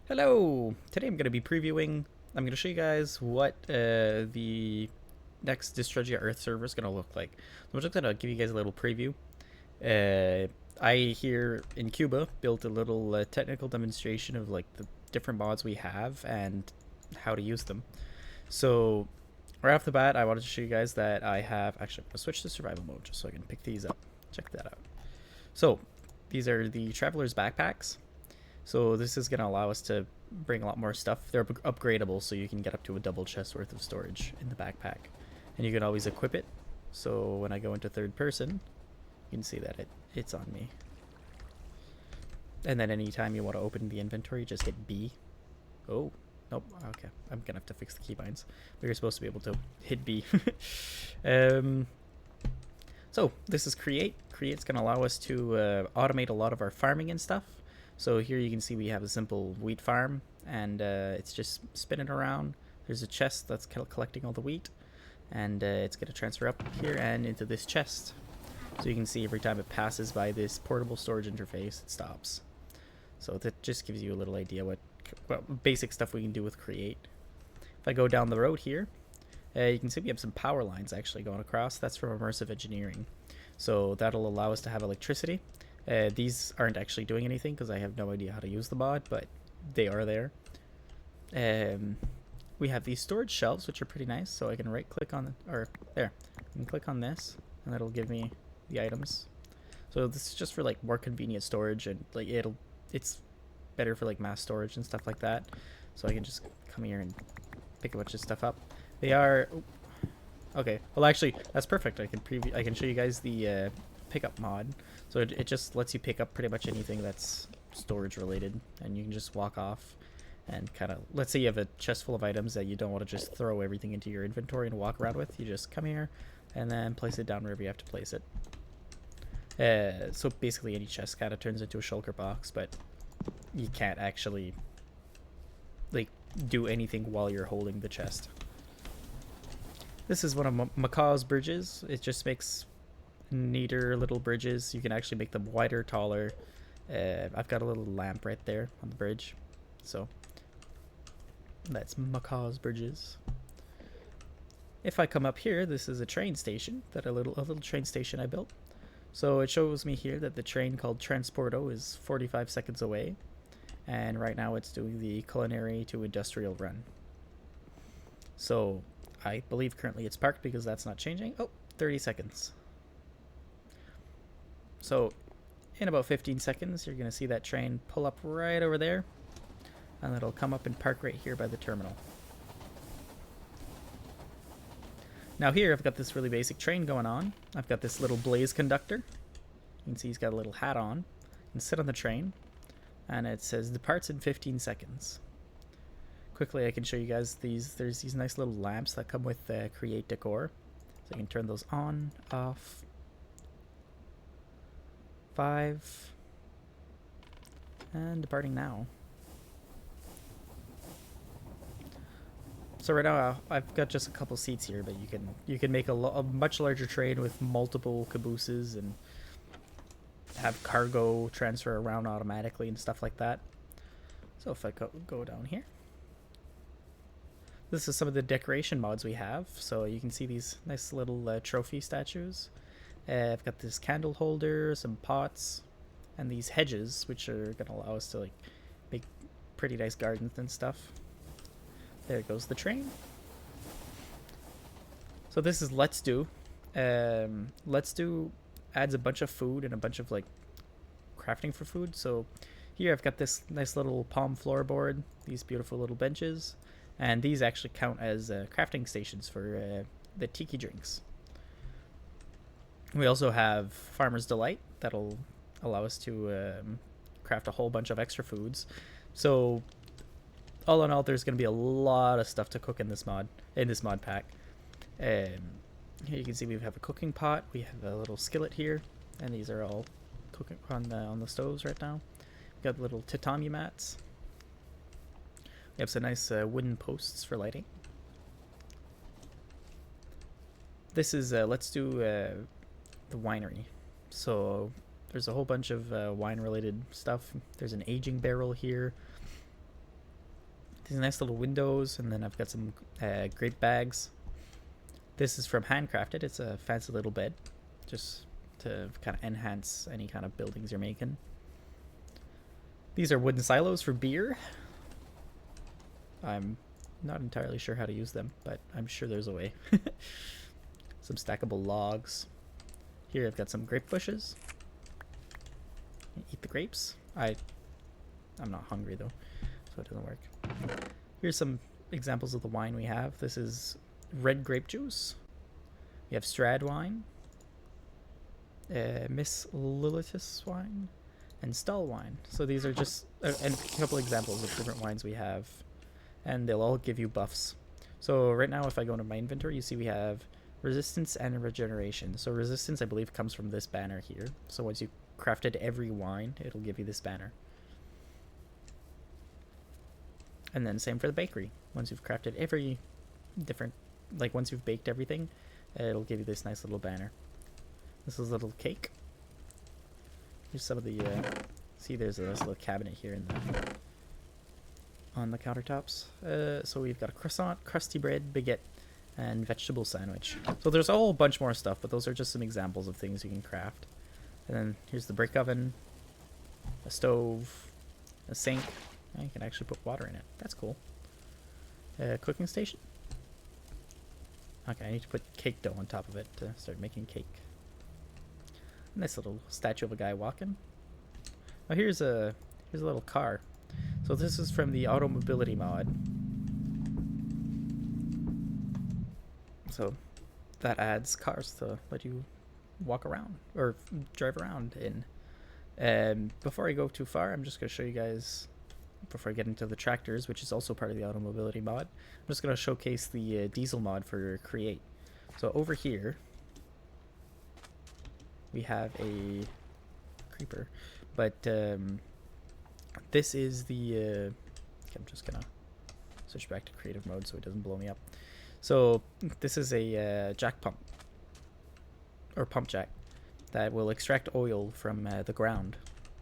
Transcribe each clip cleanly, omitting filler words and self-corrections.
Hello! Today I'm going to be previewing, I'm going to show you guys what the next Distrugerea Earth server is going to look like. So I'm just going to give you guys a little preview. I here in Cuba built a little technical demonstration of like the different mods we have and how to use them. So right off the bat, I wanted to show you guys that I have, actually I'm going to switch to survival mode just so I can pick these up. Check that out. So these are the Traveler's Backpacks. So this is going to allow us to bring a lot more stuff. They're upgradable, so you can get up to a double chest worth of storage in the backpack. And you can always equip it. So when I go into third person, you can see that it's on me. And then anytime you want to open the inventory, just hit B. Oh, nope. Okay, I'm going to have to fix the keybinds. But you're supposed to be able to hit B. So this is Create. Create's going to allow us to automate a lot of our farming and stuff. So here you can see we have a simple wheat farm, and it's just spinning around. There's a chest that's collecting all the wheat, and it's going to transfer up here and into this chest. So you can see every time it passes by this portable storage interface, it stops. So that just gives you a little idea what basic stuff we can do with Create. If I go down the road here, you can see we have some power lines actually going across. That's from immersive engineering. So that'll allow us to have electricity. These aren't actually doing anything because I have no idea how to use the mod, but they are there. We have these storage shelves, which are pretty nice. So I can right click on, or there, I can click on this and that'll give me the items. So this is just for like more convenient storage, and like it's better for like mass storage and stuff like that. So I can just come here and pick a bunch of stuff up. They are, okay, well actually that's perfect. I can show you guys the pickup mod. So it just lets you pick up pretty much anything that's storage related, and you can just walk off and kind of, let's say you have a chest full of items that you don't want to just throw everything into your inventory and walk around with. You just come here and then place it down wherever you have to place it. So basically any chest kind of turns into a shulker box, but you can't actually like do anything while you're holding the chest. This is one of Macaw's bridges. It just makes neater little bridges. You can actually make them wider, taller. I've got a little lamp right there on the bridge, so that's Macaw's bridges. If I come up here, this is a train station that a little train station I built. So it shows me here that the train called Transporto is 45 seconds away, and right now it's doing the culinary to industrial run. So I believe currently it's parked because that's not changing. Oh, 30 seconds. So in about 15 seconds, you're going to see that train pull up right over there, and it'll come up and park right here by the terminal. Now here I've got this really basic train going on. I've got this little blaze conductor. You can see he's got a little hat on and sit on the train, and it says departs in 15 seconds. Quickly I can show you guys there's these nice little lamps that come with Create Decor. So you can turn those on, off. 5 and departing now. So right now I've got just a couple seats here, but you can make a much larger train with multiple cabooses and have cargo transfer around automatically and stuff like that. So if I go down here, this is some of the decoration mods we have. So you can see these nice little trophy statues. I've got this candle holder, some pots, and these hedges, which are going to allow us to like make pretty nice gardens and stuff. There goes the train. So this is Let's Do. Let's Do adds a bunch of food and a bunch of like crafting for food. So here I've got this nice little palm floorboard, these beautiful little benches, and these actually count as crafting stations for the tiki drinks. We also have Farmer's Delight that'll allow us to craft a whole bunch of extra foods. So all in all, there's going to be a lot of stuff to cook in this mod pack. Here you can see we have a cooking pot. We have a little skillet here, and these are all cooking on the stoves right now. We've got little tatami mats. We have some nice wooden posts for lighting. This is Let's Do the winery. So there's a whole bunch of wine related stuff. There's an aging barrel here. these nice little windows, and then I've got some grape bags. This is from Handcrafted. It's a fancy little bed, just to kind of enhance any kind of buildings you're making. These are wooden silos for beer. I'm not entirely sure how to use them, but I'm sure there's a way. Some stackable logs. Here I've got some grape bushes. Eat the grapes. I'm not hungry though, so it doesn't work. Here's some examples of the wine we have. This is red grape juice. We have Strad wine, Miss Lilitus wine, and Stall wine. So these are just and a couple examples of different wines we have, and they'll all give you buffs. So right now, if I go into my inventory, you see we have resistance and regeneration. So resistance, I believe, comes from this banner here. So once you crafted every wine, it'll give you this banner. And then same for the bakery. Once you've crafted every different, like once you've baked everything, it'll give you this nice little banner. This is a little cake. Here's some of the, see there's a nice little cabinet here in the, on the countertops. So we've got a croissant, crusty bread, baguette, and vegetable sandwich. So there's a whole bunch more stuff, but those are just some examples of things you can craft. And then here's the brick oven, a stove, a sink. And you can actually put water in it. That's cool. Cooking station. Okay, I need to put cake dough on top of it to start making cake. Nice little statue of a guy walking. Oh, here's a little car. So this is from the Auto Mobility mod. So that adds cars to let you walk around or drive around in. Before I go too far, I'm just going to show you guys, before I get into the tractors, which is also part of the Auto Mobility mod, I'm just going to showcase the diesel mod for Create. So over here, we have a creeper, but this is the, okay, I'm just going to switch back to creative mode so it doesn't blow me up. So this is a jack pump, or pump jack, that will extract oil from the ground.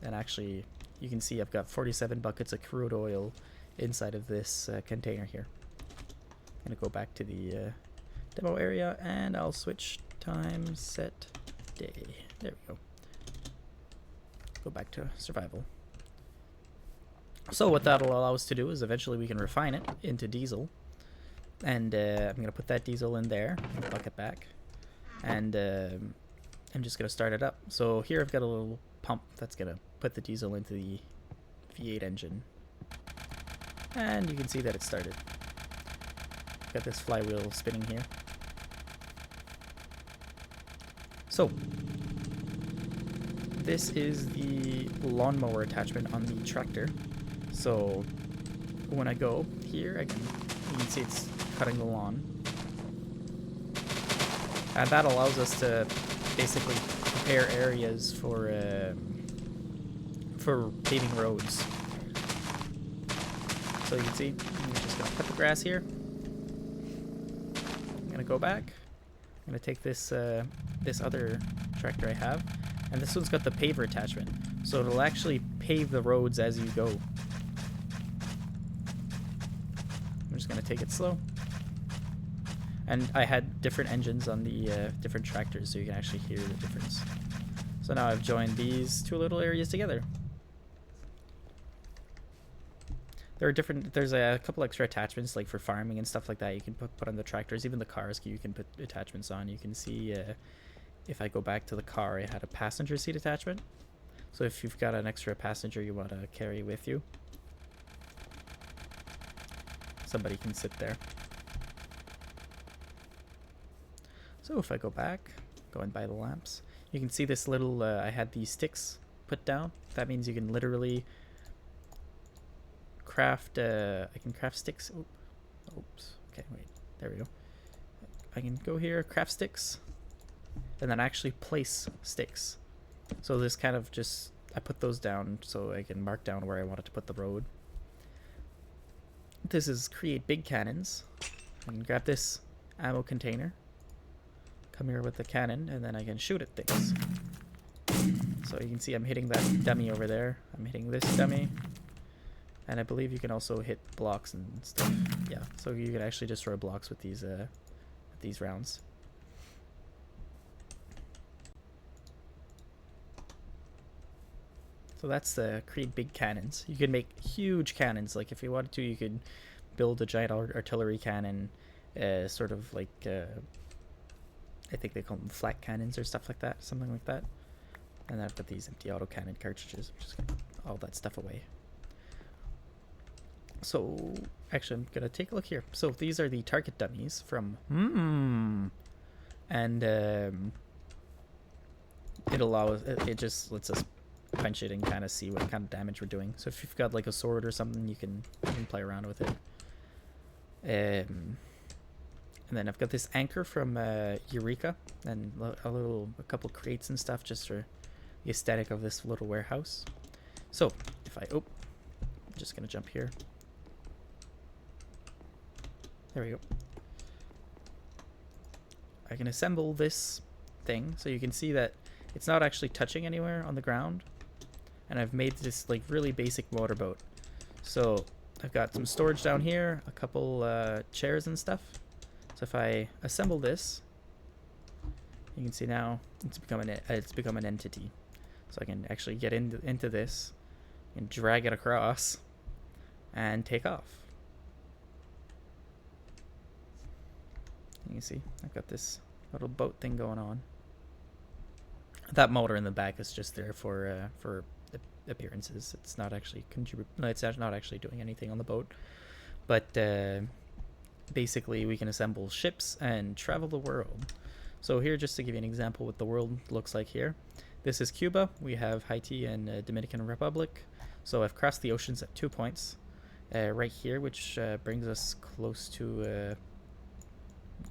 And actually, you can see I've got 47 buckets of crude oil inside of this container here. I'm going to go back to the demo area, and I'll switch time, set, day. There we go. Go back to survival. So what that'll allow us to do is eventually we can refine it into diesel. And I'm going to put that diesel in there, bucket back, and I'm just going to start it up. So here I've got a little pump that's going to put the diesel into the V8 engine. And you can see that it started. Got this flywheel spinning here. So this is the lawnmower attachment on the tractor. So when I go here, you can see it's cutting the lawn. And that allows us to basically prepare areas for paving roads. So you can see, I'm just going to cut the grass here. I'm going to go back. I'm going to take this this other tractor I have, and this one's got the paver attachment, so it'll actually pave the roads as you go. I'm just going to take it slow. And I had different engines on the different tractors, so you can actually hear the difference. So now I've joined these two little areas together. There's a couple extra attachments, like for farming and stuff like that, you can put on the tractors. Even the cars you can put attachments on. You can see if I go back to the car, I had a passenger seat attachment. So if you've got an extra passenger you want to carry with you, somebody can sit there. So if I go back, go and buy the lamps, you can see this little, I had these sticks put down. That means you can literally craft, I can craft sticks. Oops. Okay, wait. There we go. I can go here, craft sticks, and then actually place sticks. So this kind of just, I put those down so I can mark down where I wanted to put the road. This is create big cannons. I can grab this ammo container, come here with the cannon, and then I can shoot at things. So you can see I'm hitting that dummy over there. I'm hitting this dummy. And I believe you can also hit blocks and stuff. Yeah, so you can actually destroy blocks with these rounds. So that's create big cannons. You can make huge cannons. Like if you wanted to, you could build a giant artillery cannon, sort of like I think they call them flat cannons or stuff like that, something like that. And then I've got these empty autocannon cartridges. I'm just gonna put all that stuff away. So actually, I'm gonna take a look here. So these are the target dummies from and it just lets us punch it and kind of see what kind of damage we're doing. So if you've got like a sword or something, you can play around with it. And then I've got this anchor from Eureka and a couple crates and stuff just for the aesthetic of this little warehouse. So if I'm just gonna jump here. There we go. I can assemble this thing so you can see that it's not actually touching anywhere on the ground. And I've made this like really basic motorboat. So I've got some storage down here, a couple chairs and stuff. So if I assemble this, you can see now it's become an entity. So I can actually get into this and drag it across and take off. You can see I've got this little boat thing going on. That motor in the back is just there for appearances. It's not actually it's not actually doing anything on the boat, but basically we can assemble ships and travel the world. So here, just to give you an example what the world looks like here, this is Cuba. We have Haiti and Dominican Republic. So I've crossed the oceans at 2 points right here, which brings us close to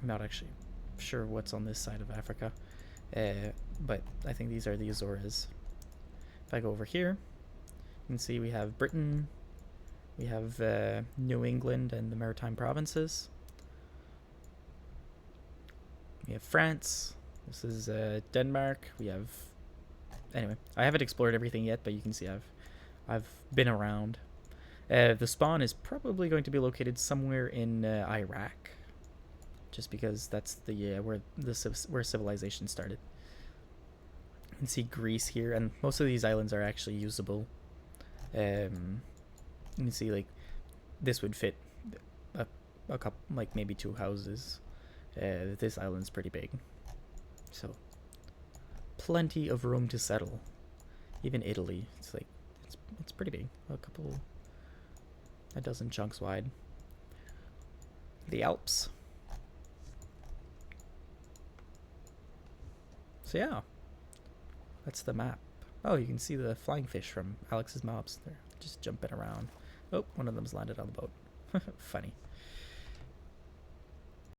I'm not actually sure what's on this side of Africa, but I think these are the Azores. If I go over here, you can see we have Britain, we have New England and the Maritime Provinces. We have France. This is Denmark. We have... Anyway, I haven't explored everything yet, but you can see I've been around. The spawn is probably going to be located somewhere in Iraq, just because that's the where civilization started. You can see Greece here, and most of these islands are actually usable. You can see like this would fit a couple, like maybe 2 houses. This island's pretty big, so plenty of room to settle. Even Italy, it's pretty big. A dozen chunks wide. The Alps. So yeah, that's the map. Oh, you can see the flying fish from Alex's mobs. They're just jumping around. Oh, one of them's landed on the boat. Funny.